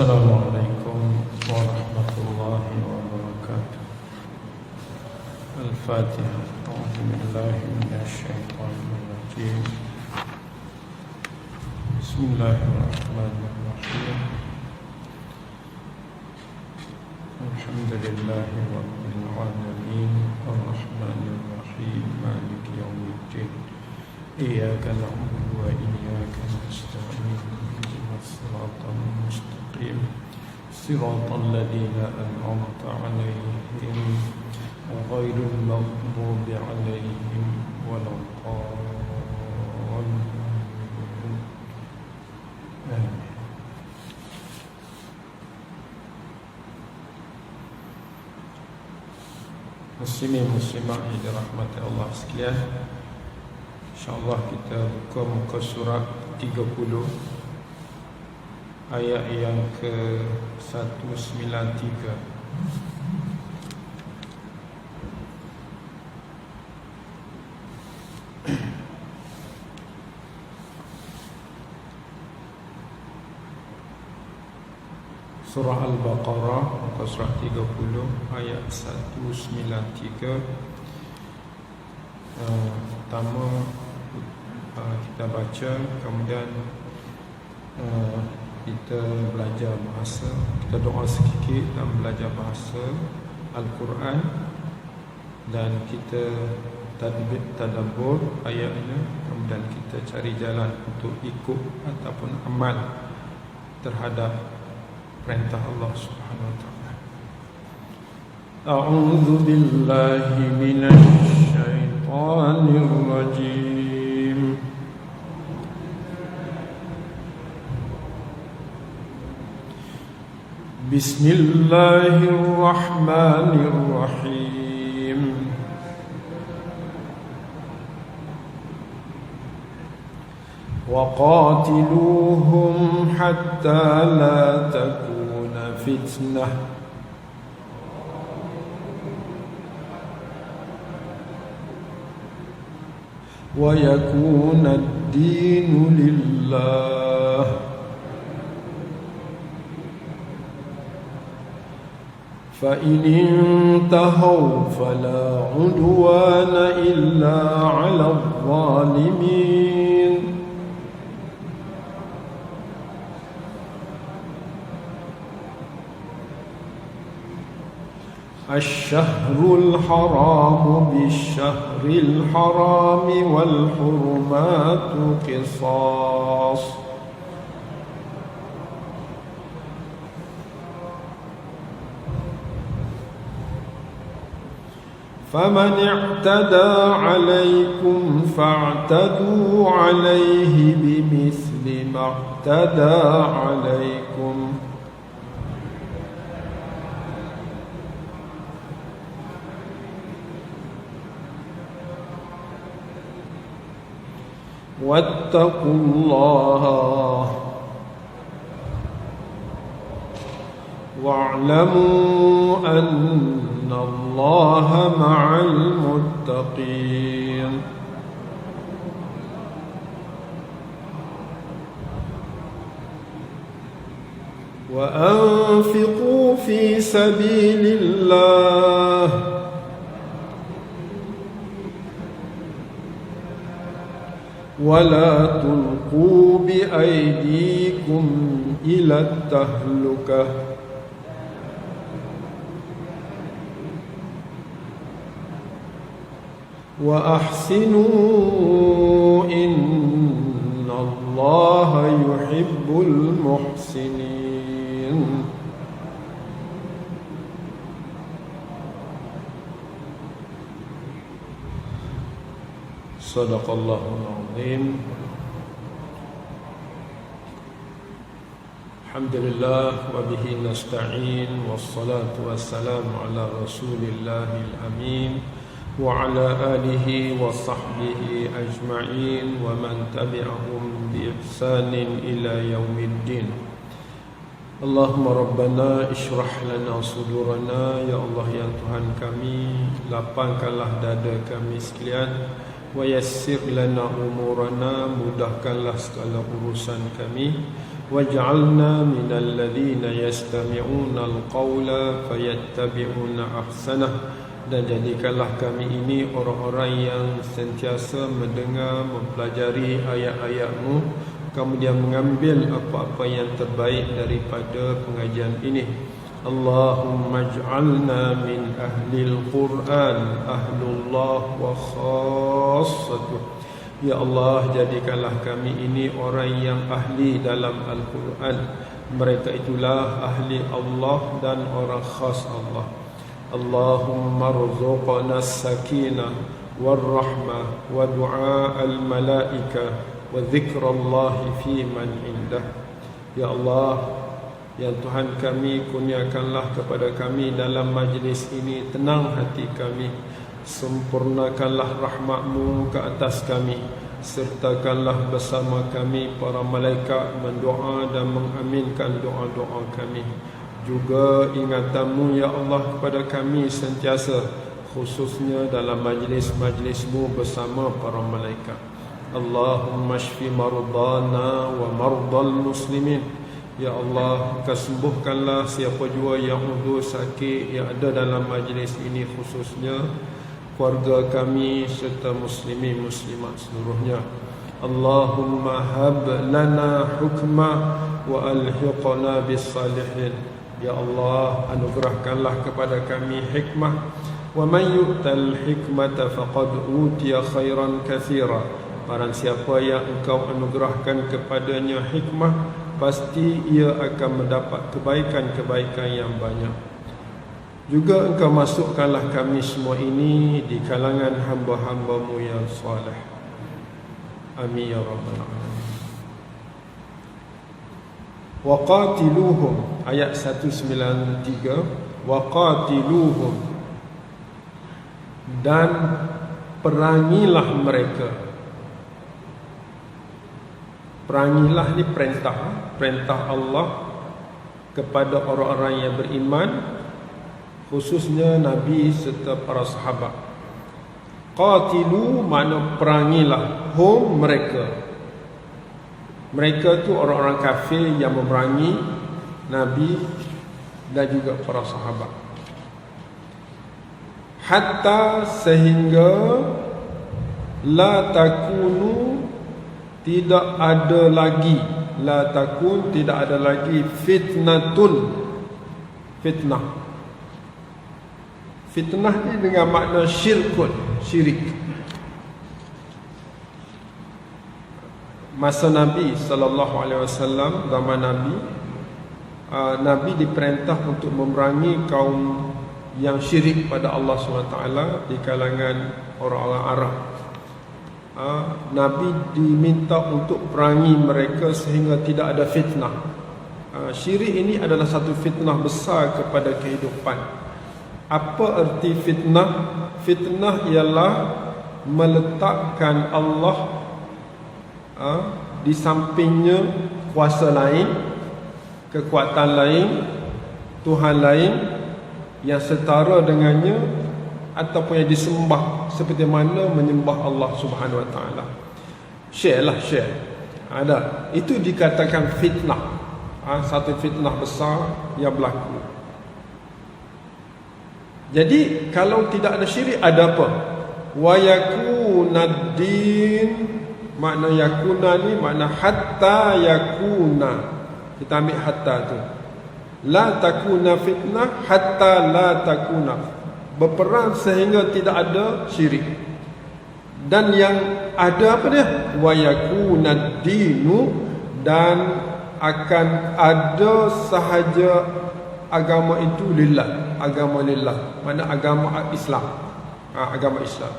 السلام عليكم ورحمة الله وبركاته. الفاتحة. أعوذ بالله من الشيطان الرجيم. بسم الله الرحمن الرحيم. الحمد لله رب العالمين الرحمن الرحيم مالك يوم الدين إياك نعبد وإياك نستعين اهدنا الصراط المستقيم صراط الذين أنعمت عليهم غير المغضوب عليهم ولا الضالين. Muslimin muslimah yang dirahmati Allah sekalian, InsyaAllah kita buka muka surat 30 ayat yang ke 193. Surah Al-Baqarah muka surat 30 ayat 193. Pertama kita baca, kemudian kita belajar bahasa, kita doa sedikit dan belajar bahasa Al-Quran, dan kita tadabbur ayatnya, kemudian kita cari jalan untuk ikut ataupun amal terhadap perintah Allah Subhanahu wa taala. A'udzu billahi minasy syaitonir rajim. Bismillahirrahmanirrahim. وقاتلوهم حتى لا تكون فتنة ويكون الدين لله فإن انتهوا فلا عدوان إلا على الظالمين الشهر الحرام بالشهر الحرام والحرمات قصاص فمن اعتدى عليكم فاعتدوا عليه بمثل ما اعتدى عليكم واتقوا الله واعلموا أن الله مع المتقين وأنفقوا في سبيل الله ولا تلقوا بأيديكم إلى التهلكة وأحسنوا إن الله يحب المحسنين صدق الله العظيم. الحمد لله وبه نستعين والصلاة والسلام على رسول الله الأمين وعلى آله وصحبه أجمعين ومن تبعهم بإحسان إلى يوم الدين. اللهم ربنا اشرح لنا صدورنا. Ya Allah, ya Tuhan kami, lapangkanlah dada kami sekalian. Wa yassir lana umurana, mudahkanlah segala urusan kami. waj'alna minal ladzina yastami'una al-qawla fayattabi'una ahsanah, dan jadikanlah kami ini orang-orang yang sentiasa mendengar, mempelajari ayat-ayat-Mu, kemudian mengambil apa-apa yang terbaik daripada pengajian ini. Allahumma ij'alna min ahlil Qur'an, ahlullah wa khassatuh. Ya Allah, jadikanlah kami ini orang yang ahli dalam Al-Quran. Mereka itulah ahli Allah dan orang khas Allah. Allahumma rzuqna as-sakinah wal-rahmah wa du'a al-malaika wa dhikrallahi fi man indah. Ya Allah, ya Tuhan kami, kurniakanlah kepada kami dalam majlis ini tenang hati kami, sempurnakanlah rahmat-Mu ke atas kami, sertakanlah bersama kami para malaikat mendoa dan mengaminkan doa-doa kami. Juga ingatan-Mu ya Allah kepada kami sentiasa, khususnya dalam majlis-majlis-Mu bersama para malaikat. Allahumma shfi mardana wa mardal muslimin. Ya Allah, Engkau sembuhkanlah siapa jua yang udur sakit yang ada dalam majlis ini, khususnya keluarga kami serta muslimin muslimat seluruhnya. Allahumma hab lana hukma wa alhiqna bis salihin. Ya Allah, anugerahkanlah kepada kami hikmah. Wa man yu'tal hikmata faqad utiya khairan katsira. Barang siapa yang Engkau anugerahkan kepadanya hikmah, pasti ia akan mendapat kebaikan-kebaikan yang banyak. Juga Engkau masukkanlah kami semua ini di kalangan hamba-hamba-Mu yang salih. Amin ya rabbal alamin. Waqatiluhum, ayat 193. Waqatiluhum, dan perangilah mereka. Perangilah ni perintah Allah kepada orang-orang yang beriman, khususnya Nabi serta para sahabat. Qatilu makna perangilah, hum mereka. Mereka tu orang-orang kafir yang memerangi Nabi dan juga para sahabat. Hatta sehingga la takunu, tidak ada lagi, la takun tidak ada lagi, fitnatun, fitnah. Fitnah ni dengan makna syirkun, syirik. Masa Nabi SAW, zaman Nabi, Nabi diperintah untuk memerangi kaum yang syirik pada Allah SWT di kalangan orang-orang Arab. Nabi diminta untuk perangi mereka sehingga tidak ada fitnah. Syirik ini adalah satu fitnah besar kepada kehidupan. Apa erti fitnah? Fitnah ialah meletakkan Allah di sampingnya kuasa lain, kekuatan lain, Tuhan lain yang setara dengannya ataupun yang disembah seperti mana menyembah Allah Subhanahu Wa Taala. Syirk lah, syirk. Ada. Itu dikatakan fitnah. Satu fitnah besar yang berlaku. Jadi kalau tidak ada syirik, ada apa? Wa yakunad din. Makna yakuna ni makna hatta yakuna. Kita ambil hatta tu. La takuna fitnah hatta la takuna. Berperang sehingga tidak ada syirik. Dan yang ada apa dia? Wa yakunad dinu, dan akan ada sahaja agama itu lillah. Agama lillah. Mana agama Islam. Agama Islam.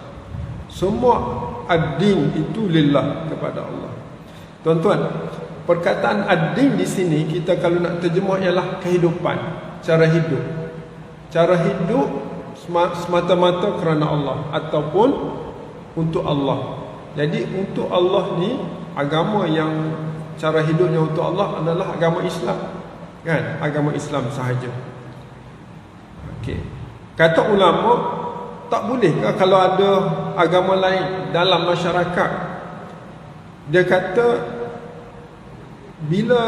Semua ad-din itu lillah, kepada Allah. Tuan-tuan, perkataan ad-din di sini kita kalau nak terjemah ialah kehidupan, cara hidup. Cara hidup semata-mata kerana Allah ataupun untuk Allah. Jadi untuk Allah ni, agama yang cara hidupnya untuk Allah adalah agama Islam. Kan? Agama Islam sahaja. Okey. Kata ulama, tak boleh kalau ada agama lain dalam masyarakat. Dia kata bila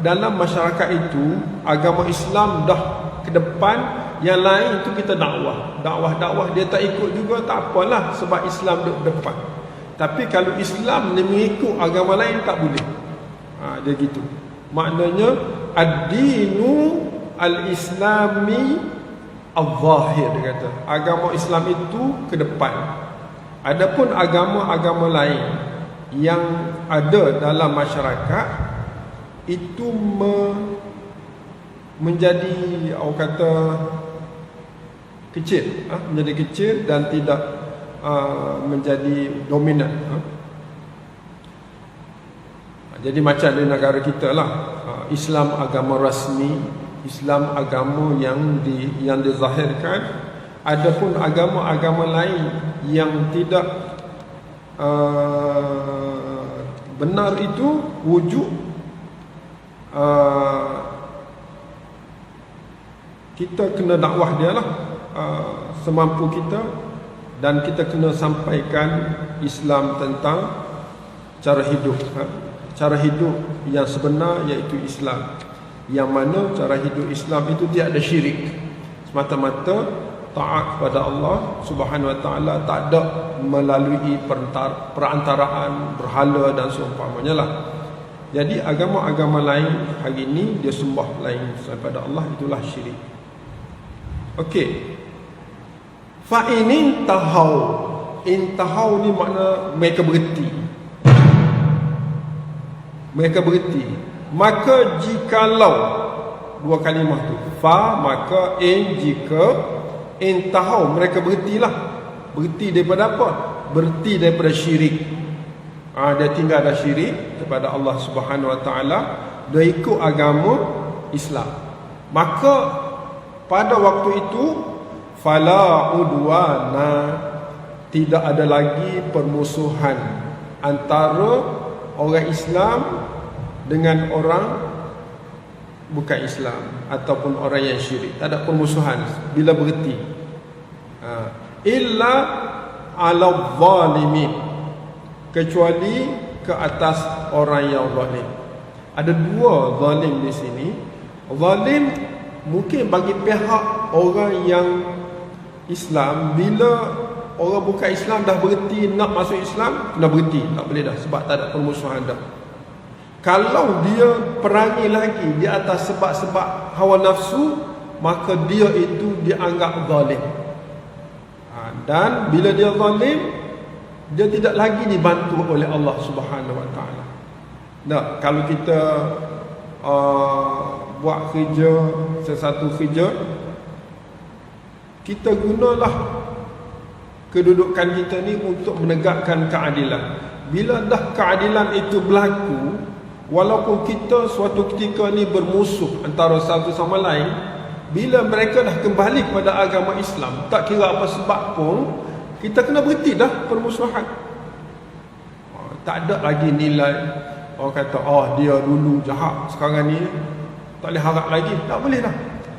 dalam masyarakat itu agama Islam dah ke depan, yang lain itu kita dakwah dia tak ikut juga tak apalah, sebab Islam duduk depan. Tapi kalau Islam ni mengikut agama lain tak boleh. Dia gitu. Maknanya ad-dinu al-islami al-zahir, dia kata. Agama Islam itu ke depan. Adapun agama-agama lain yang ada dalam masyarakat itu menjadi, orang kata, kecil, menjadi kecil dan tidak menjadi dominan. Jadi macam di negara kita lah, Islam agama rasmi, Islam agama yang dizahirkan. Adapun agama-agama lain yang tidak benar itu wujud, kita kena dakwah dia lah semampu kita, dan kita kena sampaikan Islam tentang cara hidup. Cara hidup yang sebenar iaitu Islam, yang mana cara hidup Islam itu tiada syirik, semata-mata taat kepada Allah Subhanahu Wa Taala, tak ada melalui perantaraan berhala dan seumpamanya lah. Jadi agama-agama lain hari ini dia sembah lain daripada Allah, itulah syirik. Okey. Fa in intahau ni makna mereka berhenti. Maka jikalau, dua kalimah tu, fa maka in, jika, intahau mereka berhentilah. Berhenti daripada apa? Berhenti daripada syirik. Dia tinggal dah syirik kepada Allah Subhanahu Wa Taala, dia ikut agama Islam. Maka pada waktu itu fala udwana, tidak ada lagi permusuhan antara orang Islam dengan orang bukan Islam ataupun orang yang syirik. Tak ada permusuhan bila berhenti. Illa ala zalimin, kecuali ke atas orang yang zalim. Ada dua zalim di sini. Zalim mungkin bagi pihak orang yang Islam, bila orang bukan Islam dah berhenti nak masuk Islam, kena berhenti, tak boleh dah, sebab tak ada permusuhan dah. Kalau dia perangi lagi di atas sebab-sebab hawa nafsu, maka dia itu dianggap zalim. Dan bila dia zalim, dia tidak lagi dibantu oleh Allah Subhanahu Wa Taala. Nah, kalau kita buat kerja, sesuatu kerja, kita gunalah kedudukan kita ni untuk menegakkan keadilan. Bila dah keadilan itu berlaku, walaupun kita suatu ketika ni bermusuh antara satu sama lain, bila mereka dah kembali kepada agama Islam, tak kira apa sebab pun, kita kena berhenti dah permusuhan. Tak ada lagi nilai orang kata, dia dulu jahat, sekarang ni tak boleh harap lagi. Tak boleh dah.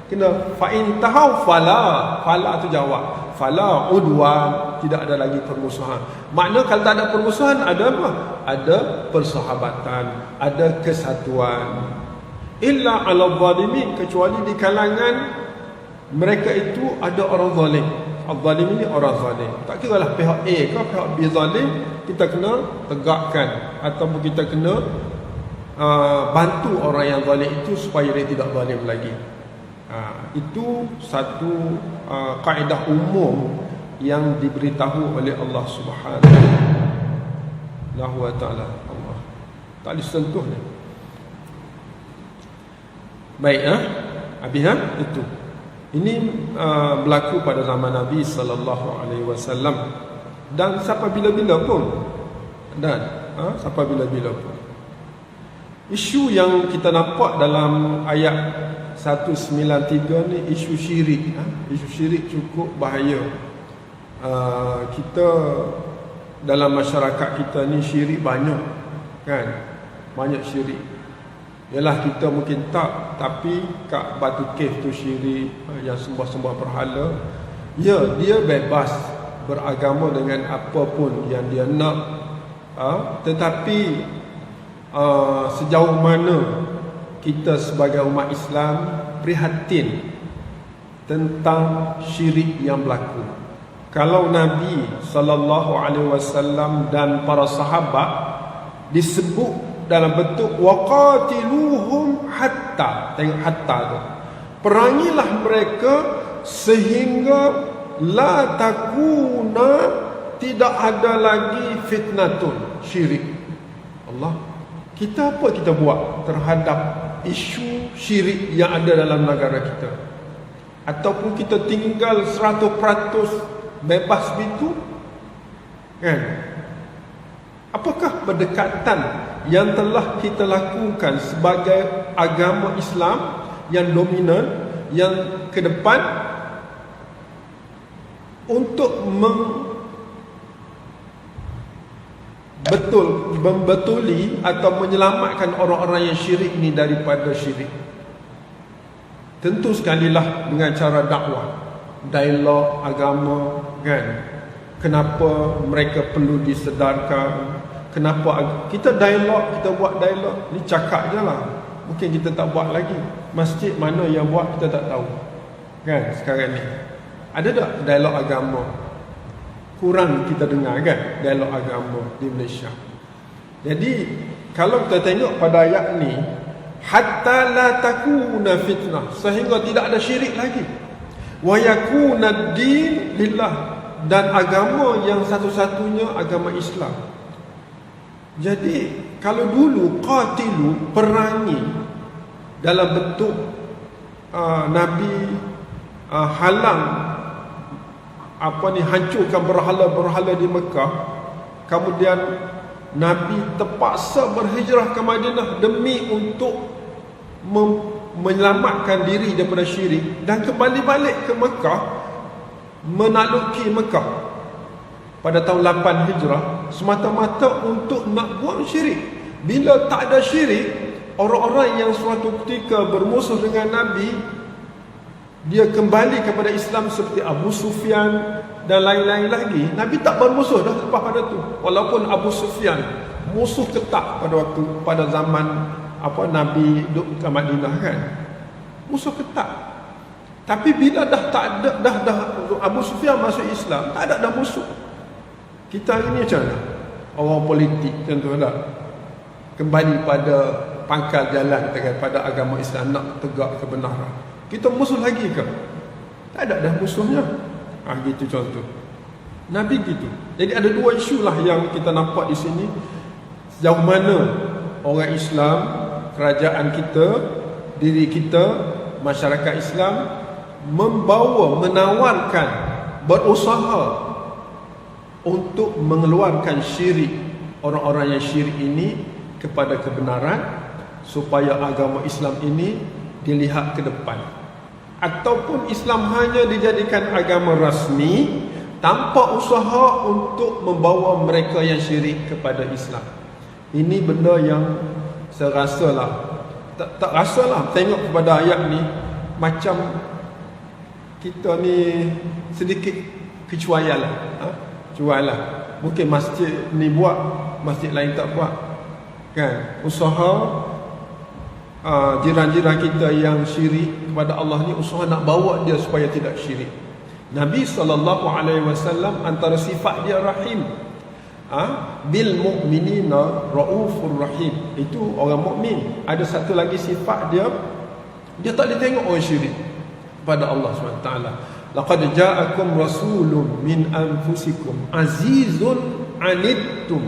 Kena fa'in tahau fala tu jawab. Fala udwan, tidak ada lagi permusuhan. Makna kalau tak ada permusuhan, ada apa? Ada persahabatan, ada kesatuan. Illa ala zalimin, kecuali di kalangan mereka itu ada orang zalim. Al-zalim ini orang zalim. Tak kira lah pihak A ke pihak B zalim, kita kena tegakkan ataupun kita kena bantu orang yang zalim itu supaya dia tidak zalim lagi. Itu satu kaedah umum yang diberitahu oleh Allah Subhanahu Wa Taala. Allah tak disentuh ni. Baik, habis itu. Ini berlaku pada zaman Nabi sallallahu alaihi wasallam, dan sampai bila-bila pun. Sampai bila-bila pun. Isu yang kita nampak dalam ayat 193 ni isu syirik. Isu syirik cukup bahaya. Kita dalam masyarakat kita ni syirik banyak, kan? Banyak syirik. Yalah, kita mungkin tak, tapi kat Batu Cave tu syirik, yang sembah-sembah berhala. Ya, dia bebas beragama dengan apa pun yang dia nak. Tetapi sejauh mana kita sebagai umat Islam prihatin tentang syirik yang berlaku. Kalau Nabi SAW dan para sahabat disebut dalam bentuk waqatiluhum hatta, tengok hatta tu, perangilah mereka sehingga la takuna, tidak ada lagi fitnatun, syirik. Allah, kita apa kita buat terhadap isu syirik yang ada dalam negara kita? Ataupun kita tinggal 100% bebas begitu? Kan? Apakah pendekatan yang telah kita lakukan sebagai agama Islam yang dominan, yang ke depan, untuk membetuli atau menyelamatkan orang-orang yang syirik ni daripada syirik? Tentu sekali lah dengan cara dakwah, dialog agama, kan? Kenapa mereka perlu disedarkan? Kenapa kita dialog, kita buat dialog ni, cakap je lah, mungkin kita tak buat lagi. Masjid mana yang buat kita tak tahu, kan? Sekarang ni ada tak dialog agama? Kurang kita dengar, kan, dialog agama di Malaysia. Jadi kalau kita tengok pada ayat ni, hatta la takuna fitnah, sehingga tidak ada syirik lagi, wa yakuna ad-din lillah, dan agama yang satu-satunya agama Islam. Jadi kalau dulu qatilu, perangi, dalam bentuk Nabi halang hancurkan berhala-berhala di Mekah, kemudian Nabi terpaksa berhijrah ke Madinah demi untuk menyelamatkan diri daripada syirik, dan kembali balik ke Mekah, menakluki Mekah pada tahun 8 Hijrah semata-mata untuk nak buang syirik. Bila tak ada syirik, orang-orang yang suatu ketika bermusuh dengan Nabi, dia kembali kepada Islam seperti Abu Sufyan dan lain-lain lagi. Nabi tak bermusuh dah lepas pada tu. Walaupun Abu Sufyan musuh ketat pada zaman Nabi duduk ke Madinah, kan, musuh ketat. Tapi bila dah tak ada, dah Abu Sufyan masuk Islam, tak ada dah musuh. Kita ini macam mana? Orang politik tentu tak kembali pada pangkal jalan, pada agama Islam, nak tegak kebenaran. Kita musuh lagi ke? Tak ada dah musuhnya. Gitu contoh. Nabi gitu. Jadi ada dua isu lah yang kita nampak di sini. Sejauh mana orang Islam, kerajaan kita, diri kita, masyarakat Islam menawarkan, berusaha untuk mengeluarkan syirik, orang-orang yang syirik ini kepada kebenaran, supaya agama Islam ini dilihat ke depan. Ataupun Islam hanya dijadikan agama rasmi tanpa usaha untuk membawa mereka yang syirik kepada Islam. Ini benda yang saya rasalah, tak rasalah, tengok kepada ayat ni, macam kita ni sedikit kecuaian lah. Cuailah. Mungkin masjid ni buat, masjid lain tak buat, kan? Usaha jiran-jiran kita yang syirik kepada Allah ni, usaha nak bawa dia supaya tidak syirik. Nabi SAW antara sifat dia rahim, bil mu'minina raufur rahim. Itu orang mukmin. Ada satu lagi sifat dia, dia tak ditengok orang syirik kepada Allah SWT. Laqad ja'akum rasulun min anfusikum azizun anittum,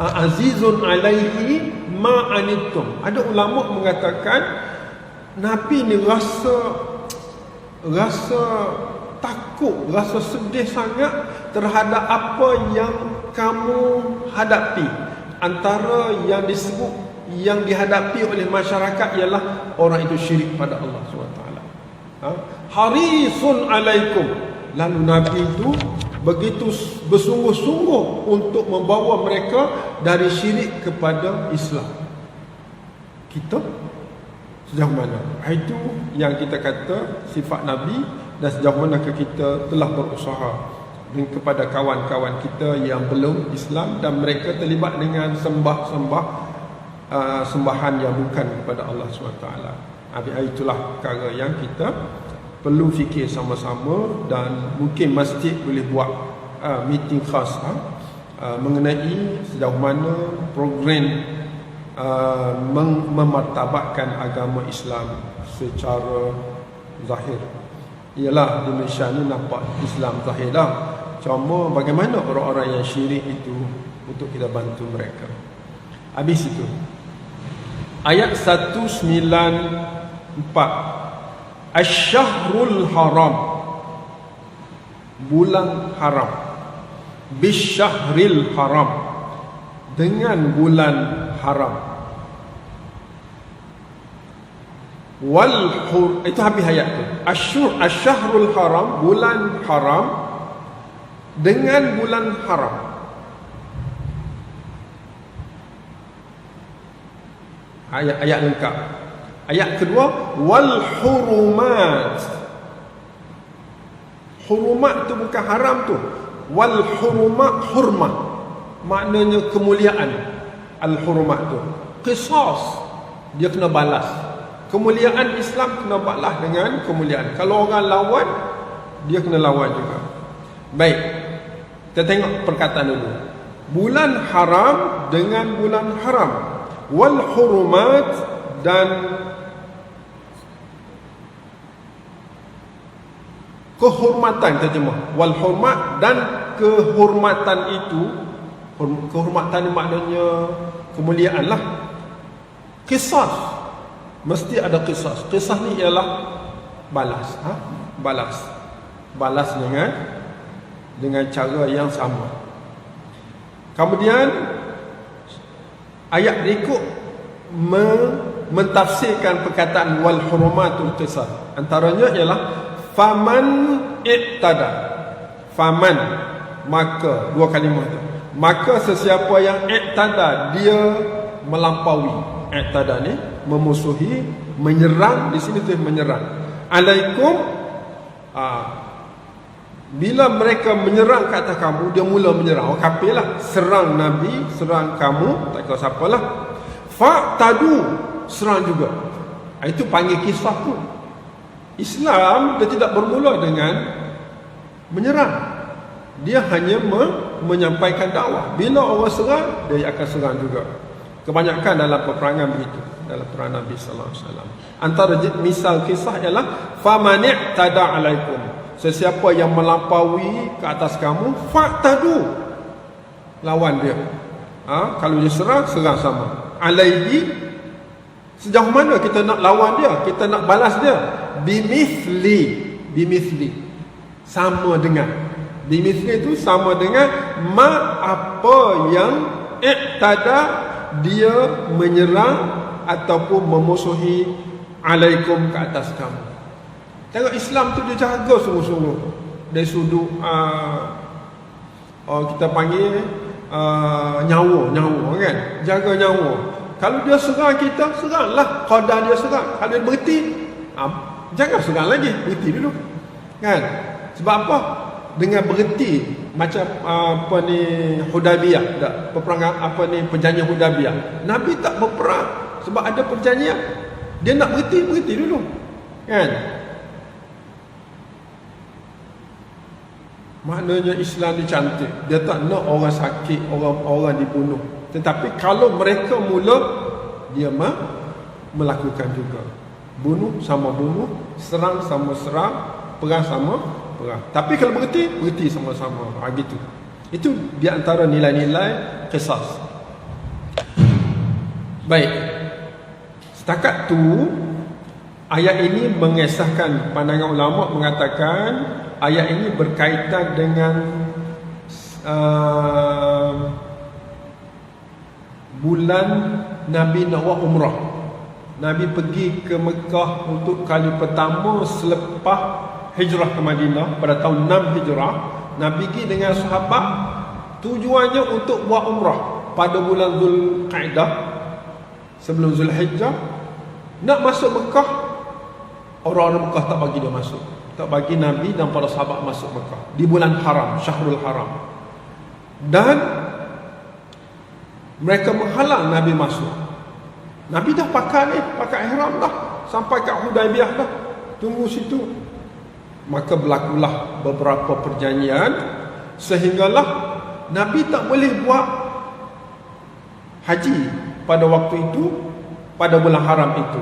azizun alaihi ma anittum. Ada ulama mengatakan Nabi ni rasa takut, rasa sedih sangat terhadap apa yang kamu hadapi. Antara yang disebut, yang dihadapi oleh masyarakat ialah orang itu syirik pada Allah SWT. Harisun alaikum. Lalu Nabi itu begitu bersungguh-sungguh untuk membawa mereka dari syirik kepada Islam. Kita sejauh mana? Itu yang kita kata sifat Nabi, dan sejauh mana kita telah berusaha kepada kawan-kawan kita yang belum Islam dan mereka terlibat dengan sembah-sembah sembahan yang bukan kepada Allah SWT. Itulah perkara yang kita perlu fikir sama-sama, dan mungkin masjid boleh buat meeting khas mengenai sejauh mana program memartabatkan agama Islam secara zahir. Ialah di Malaysia ni nampak Islam zahir dah, cuma bagaimana orang-orang yang syirik itu untuk kita bantu mereka. Habis itu ayat 194, Asy-Syahrul Haram, bulan haram, Bisyahril Haram, dengan bulan haram, itu habis ayat tu. Asy-Syahrul Haram, bulan haram, dengan bulan haram. Ayat lengkap. Ayat kedua, wal hurumat. Hurumat tu bukan haram tu. Wal hurumat, hurmah, maknanya kemuliaan. Al hurumat tu qisas, dia kena balas. Kemuliaan Islam kena balas dengan kemuliaan. Kalau orang lawan, dia kena lawan juga. Baik, kita tengok perkataan dulu. Bulan haram dengan bulan haram, wal hurumat, dan kehormatan, terjemah wal hurmat, dan kehormatan itu, kehormatan maknanya kemuliaan lah. Qisas, mesti ada qisas. Qisas ni ialah balas, balas dengan cara yang sama. Kemudian ayat berikut mentafsirkan perkataan wal hurumatul qisas. Antaranya ialah faman i'tada. Faman, maka, dua kalimah tu. Maka sesiapa yang i'tada, dia melampaui. I'tada ni memusuhi, menyerang. Di sini tu menyerang. Alaikum, bila mereka menyerang ke atas kamu, dia mula menyerang. Orang kafir lah, serang Nabi, serang kamu, tak kira siapalah. Fa'tadu, serang juga. Itu panggil kisah tu. Islam dia tidak bermula dengan menyerang. Dia hanya menyampaikan dakwah. Bila orang serang, dia akan serang juga. Kebanyakan dalam peperangan begitu, dalam perang Nabi sallallahu alaihi wasallam. Antara misal kisah ialah famani' tada alaikum, sesiapa yang melampaui ke atas kamu, fa'tadu, lawan dia. Kalau dia serang sama. Alaihi, sejauh mana kita nak lawan dia, kita nak balas dia? Bimithli, sama dengan. Bimithli itu sama dengan apa yang i'tada, dia menyerang ataupun memusuhi, alaikum, ke atas kamu. Tengok Islam tu dia jaga sungguh-sungguh. Dari sudut kita panggil nyawa kan, jaga nyawa. Kalau dia serang kita, seranglah qadar dia serang. Kalau dia berhenti, jangan serang lagi, berhenti dulu kan. Sebab apa? Dengan berhenti, macam Hudaybiyah, tak, peperangan perjanjian Hudaybiyah, Nabi tak berperang sebab ada perjanjian. Dia nak berhenti dulu kan. Maknanya Islam ni cantik. Dia tak nak orang sakit, orang dibunuh. Tetapi kalau mereka mula, dia melakukan juga. Bunuh sama bunuh, serang sama serang, perang sama perang. Tapi kalau berhenti sama-sama. Gitu. Itu di antara nilai-nilai qisas. Baik. Setakat tu, ayat ini mengesahkan pandangan ulama mengatakan ayat ini berkaitan dengan bulan Nabi nak buat umrah. Nabi pergi ke Mekah untuk kali pertama selepas hijrah ke Madinah pada tahun 6 hijrah. Nabi pergi dengan sahabat, tujuannya untuk buat umrah pada bulan Zulqa'dah, sebelum Zulhijjah. Nak masuk Mekah, orang-orang Mekah tak bagi dia masuk, tak bagi Nabi dan para sahabat masuk Mekah di bulan haram, Syahrul Haram. Dan mereka menghalang Nabi masuk. Nabi dah pakai ihram dah, sampai kat Hudaibiyah dah, tunggu situ. Maka berlakulah beberapa perjanjian, sehinggalah Nabi tak boleh buat haji pada waktu itu, pada bulan haram itu.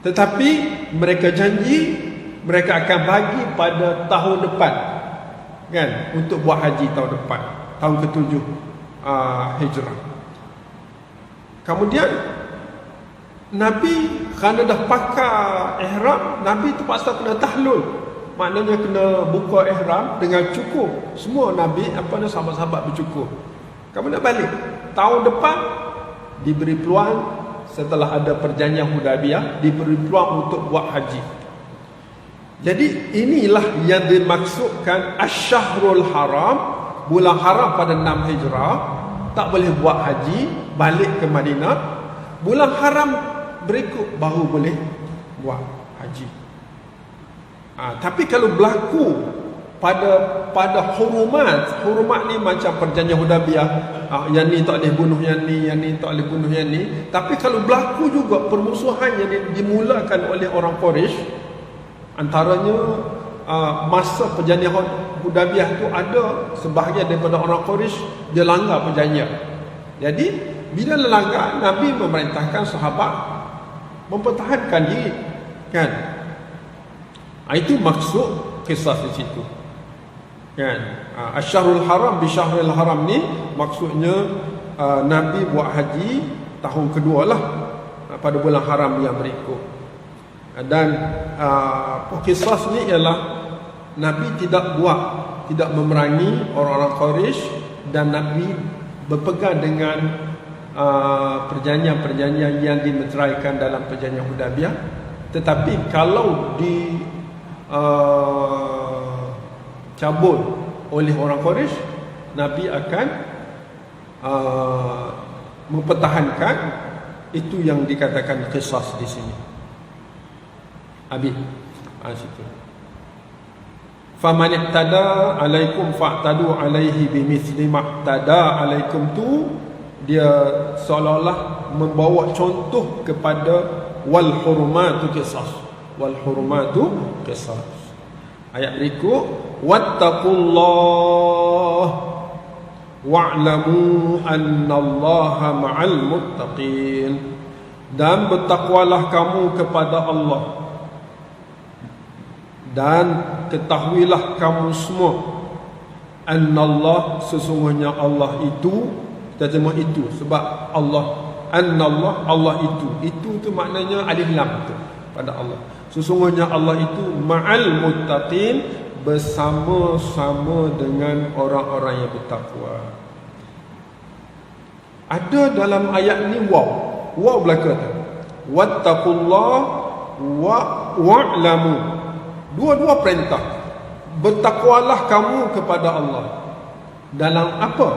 Tetapi mereka janji mereka akan bagi pada tahun depan, kan, untuk buat haji tahun depan, tahun ke-7 Hijrah. Kemudian Nabi kerana dah pakai ihram, Nabi terpaksa kena tahlul. Maknanya kena buka ihram dengan cukur. Semua Nabi, sahabat-sahabat bercukur. Kemudian balik tahun depan, diberi peluang setelah ada perjanjian Hudaibiyah, diberi peluang untuk buat haji. Jadi inilah yang dimaksudkan Asy-Syahrul Haram, bulan haram pada 6 Hijrah, tak boleh buat haji, balik ke Madinah. Bulan haram berikut baru boleh buat haji. Tapi kalau berlaku pada hurumat ni macam perjanjian Hudaibiyah, yang ni tak boleh bunuh yang ni tak boleh bunuh yang ni. Tapi kalau berlaku juga permusuhan yang dimulakan oleh orang Quraisy, antaranya masa perjanjian Hudaibiyah tu ada sebahagian daripada orang Quraisy dia langgar perjanjian. Jadi bila langgar, Nabi memerintahkan sahabat mempertahankan diri, kan? Itu maksud kisah di situ, kan? Asy-Syahrul Haram bi Syahril Haram ni maksudnya Nabi buat haji tahun kedua lah pada bulan haram yang berikut. Dan kisah ni ialah Nabi tidak memerangi orang-orang Quraisy, dan Nabi berpegang dengan perjanjian-perjanjian yang dimeteraikan dalam perjanjian Hudaibiyah. Tetapi kalau cabut oleh orang Quraisy, Nabi akan mempertahankan. Itu yang dikatakan qisas di sini. Habis situ. Faman ihtada alaikum fa'tadu alaihi bimithli ma ihtada alaikum tu, dia seolah-olah membawa contoh kepada wal hurmatu qisas. Wal hurmatu qisas. Ayat berikut, wattaqullah wa'lamu annallaha ma'al muttaqin, dan bertakwalah kamu kepada Allah, dan ketahuilah kamu semua annallah, sesungguhnya Allah itu, kita terima itu sebab Allah, annallah, Allah itu maknanya alif lam tu pada Allah. Sesungguhnya Allah itu ma'al muttaqin, bersama-sama dengan orang-orang yang bertakwa. Ada dalam ayat ni waw belaka tu. Wattaqullah wa'lamu. Dua-dua perintah. Bertakwalah kamu kepada Allah. Dalam apa?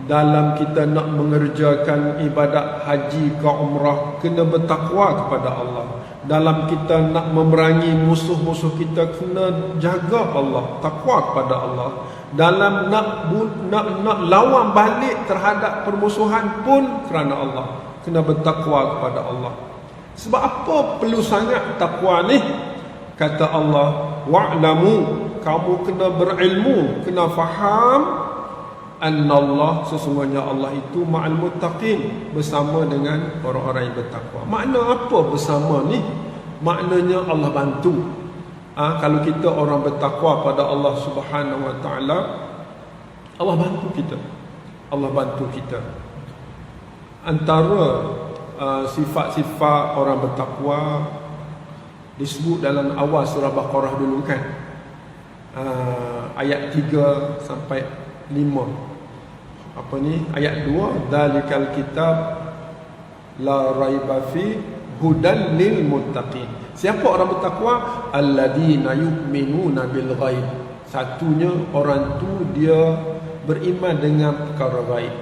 Dalam kita nak mengerjakan ibadat haji ke umrah, kena bertakwa kepada Allah. Dalam kita nak memerangi musuh-musuh kita, kena jaga Allah, takwa kepada Allah. Dalam nak lawan balik terhadap permusuhan pun kerana Allah, kena bertakwa kepada Allah. Sebab apa perlu sangat takwa ni? Kata Allah, wa'lamu, kamu kena berilmu, kena faham, annallah, sesungguhnya Allah itu ma'al muttaqin, bersama dengan orang-orang yang bertakwa. Makna apa bersama ni? Maknanya Allah bantu. Kalau kita orang bertakwa pada Allah Subhanahu wa taala, Allah bantu kita. Allah bantu kita. Antara sifat-sifat orang bertakwa disebut dalam awal surah Baqarah dulu, kan? Ayat 3 sampai 5. Apa ni? Ayat 2, dzalikal kitab la raiba fi hudan lil muttaqin. Siapa orang bertakwa? Alladzina yu'minuna bil ghaib. Satunya orang tu dia beriman dengan perkara gaib.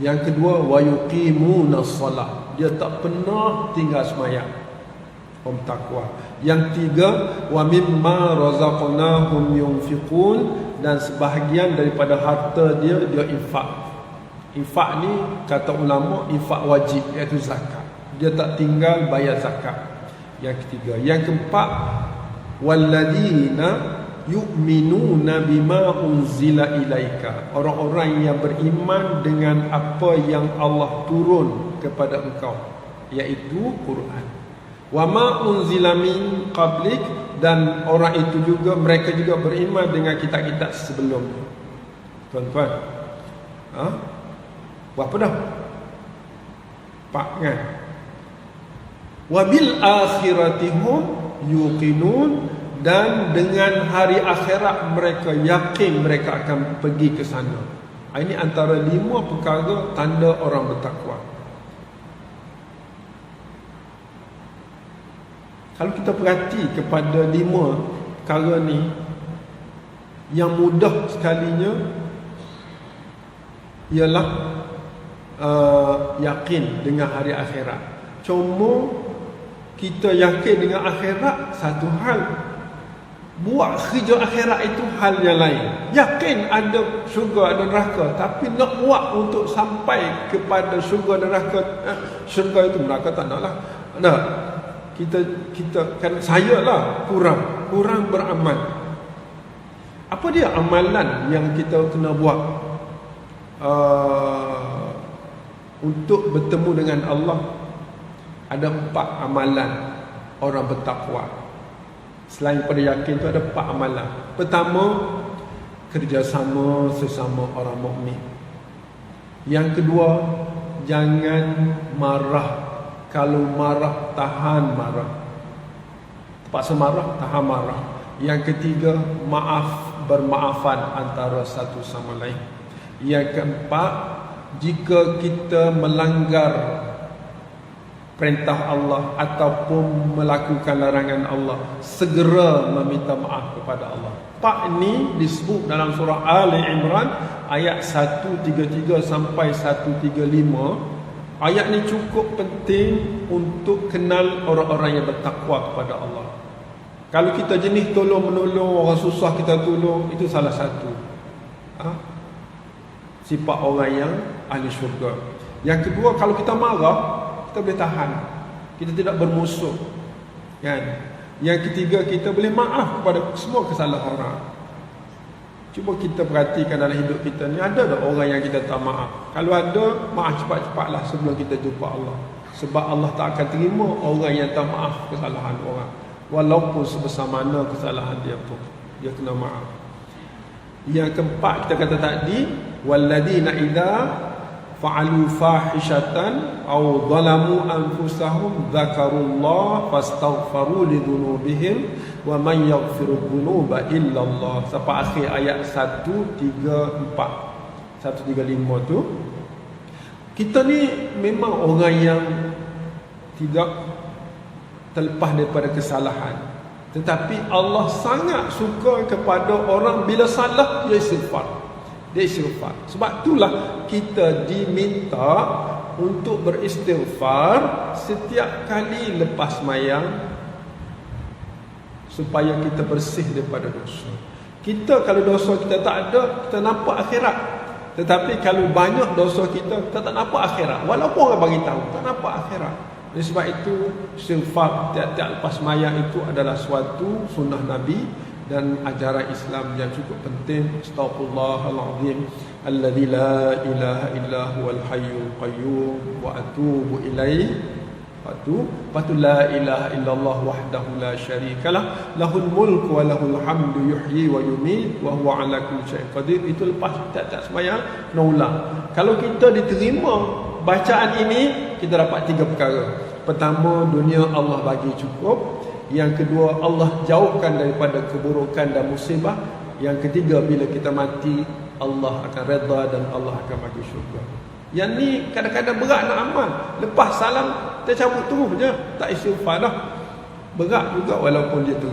Yang kedua, wa yuqimunas salah. Dia tak pernah tinggal sembahyang. Orang takwa. Yang tiga, wa mimma razaqnahum yunfiqun, dan sebahagian daripada harta dia infak. Infak ni kata ulama infak wajib, iaitu zakat. Dia tak tinggal bayar zakat. Yang ketiga. Yang keempat, walladzina yu'minuna bima unzila ilaika. Orang-orang yang beriman dengan apa yang Allah turun kepada engkau, iaitu Quran. Wa ma unzila min qablik, dan orang itu juga, mereka juga beriman dengan kitab-kitab sebelumnya. Tuan-tuan, berapa dah? 4 kan? Wa bil akhirati hum yuqinun, dan dengan hari akhirat mereka yakin mereka akan pergi ke sana. Ini antara 5 perkara tanda orang bertakwa. Kalau kita perhati kepada 5 perkara ni, yang mudah sekalinya ialah yakin dengan hari akhirat. Cuma kita yakin dengan akhirat satu hal, buat kerja akhirat itu hal yang lain. Yakin ada syurga, ada neraka, tapi nak buat untuk sampai kepada syurga dan neraka, syurga itu neraka tak nak lah. Nah, kita kan, saya lah kurang beramal. Apa dia amalan yang kita kena buat untuk bertemu dengan Allah? Ada 4 amalan orang bertakwa. Selain pada yakin tu ada 4 amalan. Pertama, kerjasama sesama orang mukmin. Yang kedua, jangan marah. Kalau marah, tahan marah. Terpaksa marah, tahan marah. Yang ketiga, bermaafan antara satu sama lain. Yang keempat, jika kita melanggar perintah Allah ataupun melakukan larangan Allah, segera meminta maaf kepada Allah. Pak ni disebut dalam surah Ali Imran ayat 133 sampai 135. Ayat ni cukup penting untuk kenal orang-orang yang bertakwa kepada Allah. Kalau kita jenis tolong-menolong, orang susah kita tolong, itu salah satu sifat orang yang ahli syurga. Yang kedua, kalau kita marah, kita boleh tahan, kita tidak bermusuh, kan? Yang ketiga, kita boleh maaf kepada semua kesalahan orang. Cuba kita perhatikan dalam hidup kita ni, ada tak orang yang kita tak maaf? Kalau ada, maaf cepat-cepatlah sebelum kita jumpa Allah. Sebab Allah tak akan terima orang yang tak maaf kesalahan orang, walaupun sebesar mana kesalahan dia pun, dia kena maaf. Yang keempat, kita kata tadi, walladzina idza fa'alu fahishatan aw zalamu anfusahum dzakarullaha fastaghfaru lidzunubihim wa man yaghfiru dzunuba illa Allah. Sampai akhir ayat 134 135 tu. Kita ni memang orang yang tidak terlepas daripada kesalahan, tetapi Allah sangat suka kepada orang bila salah dia istighfar. Sebab itulah kita diminta untuk beristighfar setiap kali lepas sembahyang, supaya kita bersih daripada dosa. Kita kalau dosa kita tak ada, kita nampak akhirat. Tetapi kalau banyak dosa kita tak nampak akhirat. Walaupun orang bagi tahu, tak nampak akhirat. Oleh sebab itu, istighfar tiap-tiap lepas sembahyang itu adalah suatu sunnah Nabi dan ajaran Islam yang cukup penting. Astaghfirullahalazim alladzi la ilaha illa huwal hayyul qayyum wa atubu ilaihi. Patu la ilaha illallah wahdahu la syarikalah lahul mulku wa lahul hamdu yuhyi wa yumiit wa huwa ala kulli syai'in qadir. Itu lepas tiap-tiap sembahyang kena ulang. Kalau kita diterima bacaan ini, kita dapat 3 perkara. Pertama, dunia Allah bagi cukup. Yang kedua, Allah jauhkan daripada keburukan dan musibah. Yang ketiga, bila kita mati, Allah akan redha dan Allah akan bagi syurga. Yang ni kadang-kadang berat nak amal. Lepas salam, kita cabut terus je, tak istighfar dah. Berat juga walaupun dia tu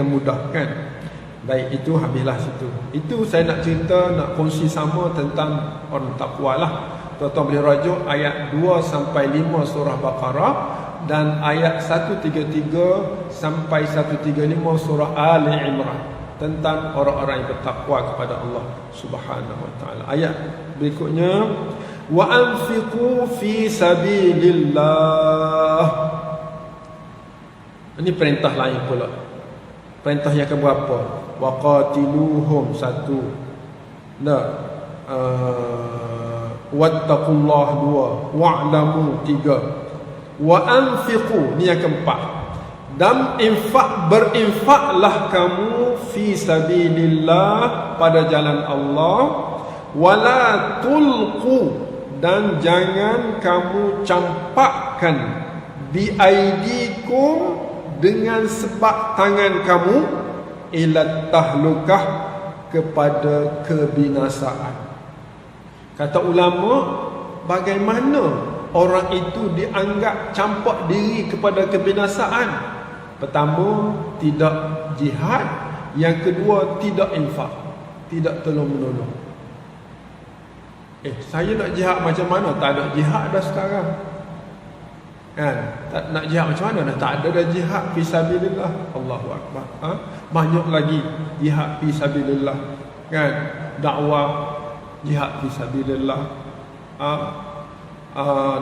mudah, kan? Baik, itu habislah situ. Itu saya nak cerita, nak kongsi sama tentang orang takwa lah. Tuan-tuan boleh rujuk ayat 2 sampai 5 surah Baqarah dan ayat 133 sampai 135 surah Ali Imran tentang orang-orang yang bertakwa kepada Allah Subhanahu wa taala. Ayat berikutnya, Wa anfiqu fi sabilillah. Ini perintah lain pula. Perintah yang keberapa? Wa qatiluhum, satu. Wattaqullah, dua. Wa'lamu, tiga. Wa anfiqu, ni yang keempat. Dan berinfaklah kamu fi sabilillah, pada jalan Allah. Wala tulqu, dan jangan kamu campakkan biaidikum, dengan sebab tangan kamu, ila tahlukah, kepada kebinasaan. Kata ulama, bagaimana orang itu dianggap campak diri kepada kebinasaan? Pertama, tidak jihad. Yang kedua, tidak infak, tidak tolong menolong. Saya nak jihad macam mana? Tak ada jihad dah sekarang, kan? Tak nak jihad macam mana? Dah tak ada dah jihad fi sabilillah. Allahu akbar. Banyak lagi jihad fi sabilillah, kan? Dakwah, jihad fi sabilillah.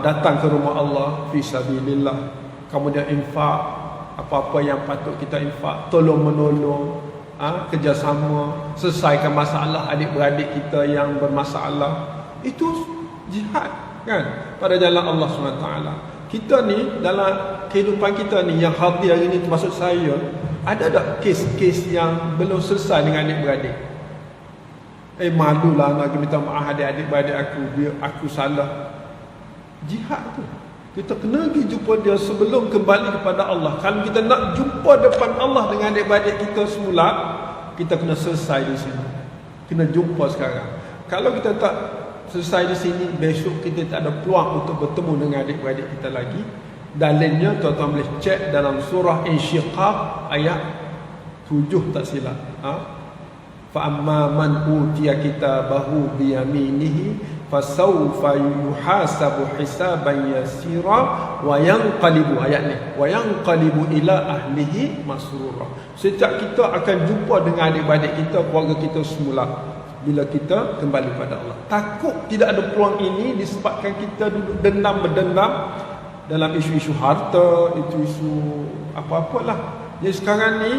Datang ke rumah Allah fi sabilillah. Kemudian infak, apa-apa yang patut kita infak, tolong menolong, kerjasama, selesaikan masalah adik-beradik kita yang bermasalah. Itu jihad, kan? Pada jalan Allah SWT. Kita ni, dalam kehidupan kita ni yang hadir hari ni, termasuk saya, ada tak kes-kes yang belum selesai dengan adik-beradik? Malulah nak minta maaf adik-beradik aku, biar aku salah. Jihad tu, kita kena pergi jumpa dia sebelum kembali kepada Allah. Kalau kita nak jumpa depan Allah dengan adik-beradik kita semula, kita kena selesai di sini. Kena jumpa sekarang. Kalau kita tak selesai di sini, besok kita tak ada peluang untuk bertemu dengan adik-beradik kita lagi. Dalilnya tuan-tuan boleh cek dalam surah Insyiqaq ayat 7 tak silap. Fa amma man utiya kitabahu bi yaminihi fasawfa yuhasabu hisaban yasira wa yanqalibu, ayat ni, wa yanqalibu ila ahlihi masrura. Setiap kita akan jumpa dengan adik-beradik kita, keluarga kita semula bila kita kembali pada Allah. Takut tidak ada peluang ini disebabkan kita duduk berdendam dalam isu-isu harta, isu-isu apa-apalah. Jadi sekarang ni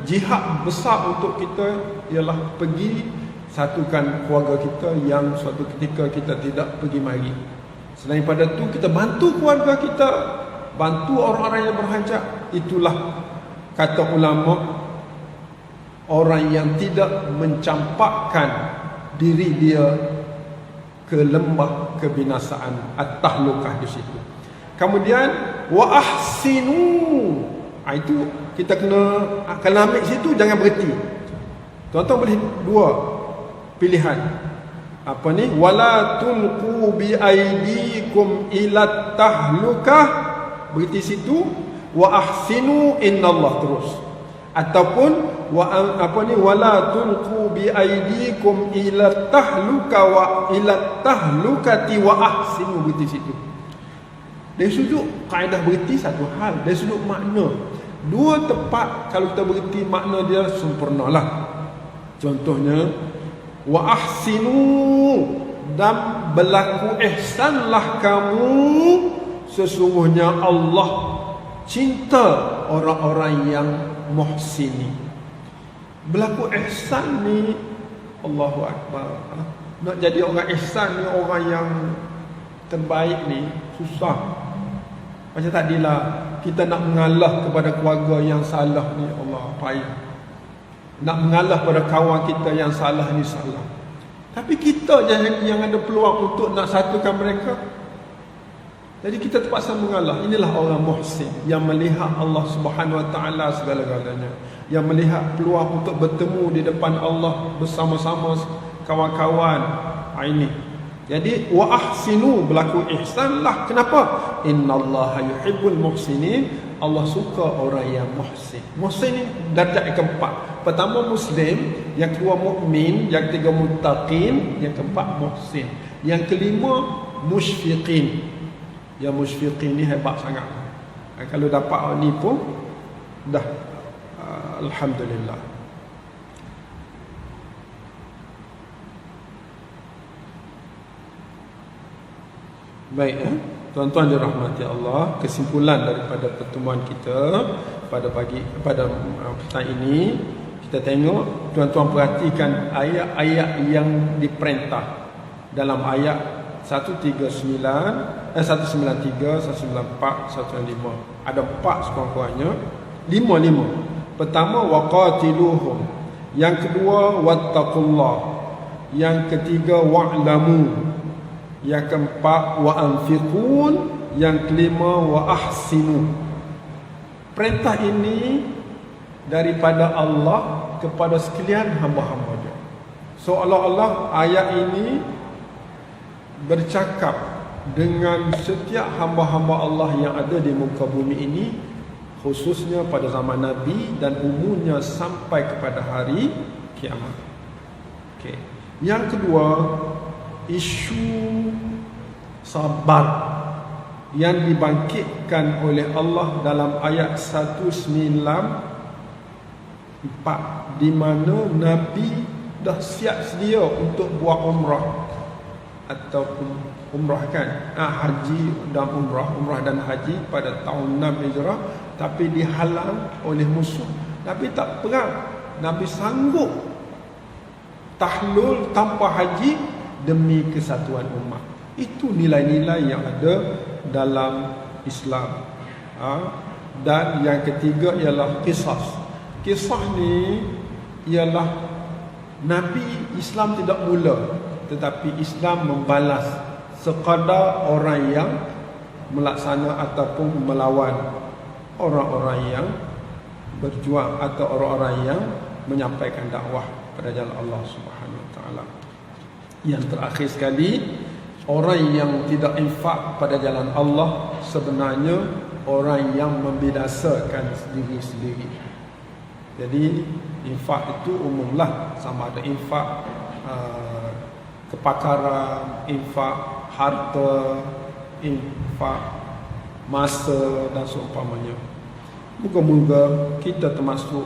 jihad besar untuk kita ialah pergi satukan keluarga kita yang suatu ketika kita tidak pergi mari. Selain pada tu, kita bantu keluarga kita, bantu orang-orang yang berhajat. Itulah kata ulama, orang yang tidak mencampakkan diri dia ke lembah kebinasaan, at-tahlukah di situ. Kemudian wa ahsinu, itu kita kena, kalau ambil situ jangan berhenti. Tuan-tuan boleh dua pilihan. Apa ni? Wala tulqu bi aidikum ila tahlukah, berhenti situ. Wa ahsinu innallah, terus. Ataupun wala tulqu bi aidikum ila tahluka wa ila tahlukati wa ahsinu, berhenti situ. Dari sudut kaedah berhenti satu hal, dari sudut makna dua tepat. Kalau kita berhenti, makna dia sempurnalah. Contohnya, wa ahsinu, dan berlaku ihsanlah kamu, sesungguhnya Allah cinta orang-orang yang muhsini. Berlaku ihsan ni, Allahu akbar. Nak jadi orang ihsan ni, orang yang terbaik ni, susah. Macam tadilah, kita nak mengalah kepada keluarga yang salah ni, Allah, payah. Nak mengalah pada kawan kita yang salah ni, salah. Tapi kita je yang ada peluang untuk nak satukan mereka. Jadi kita terpaksa mengalah. Inilah orang muhsin, yang melihat Allah Subhanahu Wa Taala segala-galanya, yang melihat peluang untuk bertemu di depan Allah bersama-sama kawan-kawan. Ini. Jadi wa ahsinu, berlaku ihsanlah. Kenapa? Innallaha yuhibbul muhsinin. Allah suka orang yang muhsin. Muhsin ni darjat yang keempat. Pertama Muslim, yang kedua mukmin, yang ketiga muttaqin, yang keempat muhsin. Yang kelima musyfiqin. Yang musyfiqin ni hebat sangat. Kalau dapat ni pun dah alhamdulillah. Baik, tuan-tuan dirahmati Allah, kesimpulan daripada pertemuan kita pada petang ini, kita tengok, tuan-tuan perhatikan ayat-ayat yang diperintah dalam ayat 193, 194, 195. Ada 4 sekurang-kurangnya. 5. Pertama, waqatiluhum. Yang kedua, wattaqullah. Yang ketiga, wa'lamu. Yang keempat, wa anfiqun. Yang kelima, wa ahsinu. Perintah ini daripada Allah kepada sekalian hamba-hambanya. Seolah-olah ayat ini bercakap dengan setiap hamba-hamba Allah yang ada di muka bumi ini, khususnya pada zaman Nabi dan umumnya sampai kepada hari kiamat. Okay. Yang kedua, isu sabar yang dibangkitkan oleh Allah dalam ayat 194, di mana Nabi dah siap sedia untuk buat umrah ataupun umrah kan, haji dan umrah dan haji pada tahun 6 Hijrah, tapi dihalang oleh musuh. Nabi tak perang, Nabi sanggup tahlul tanpa haji demi kesatuan umat. Itu nilai-nilai yang ada dalam Islam. Dan yang ketiga ialah qisas. Kisah ni ialah Nabi Islam tidak mula, tetapi Islam membalas sekadar orang yang melaksana ataupun melawan orang-orang yang berjuang atau orang-orang yang menyampaikan dakwah pada jalan Allah Subhanahu Wa Taala. Yang terakhir sekali, orang yang tidak infak pada jalan Allah sebenarnya orang yang membinasakan sendiri-sendiri. Jadi infak itu umumlah, sama ada infak kepakaran, infak harta, infak masa dan seumpamanya. Moga-moga kita termasuk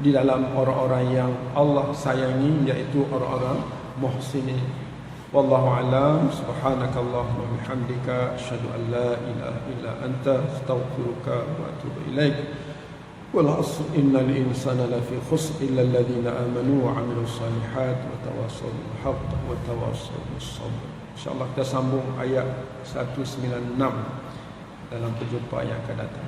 di dalam orang-orang yang Allah sayangi, iaitu orang-orang muhsinin. Wallahu a'lam. Subhanakallahumma wa bihamdika asyhadu an la ilaha illa anta astaghfiruka wa atubu ilaik. Wal 'asr innal insana lafi khusr illa alladhina amanu wa 'amilus solihat wa tawassaw bil haqq wa tawassaw bis sabr. Insyaallah kita sambung ayat 196 dalam perjumpaan yang akan datang.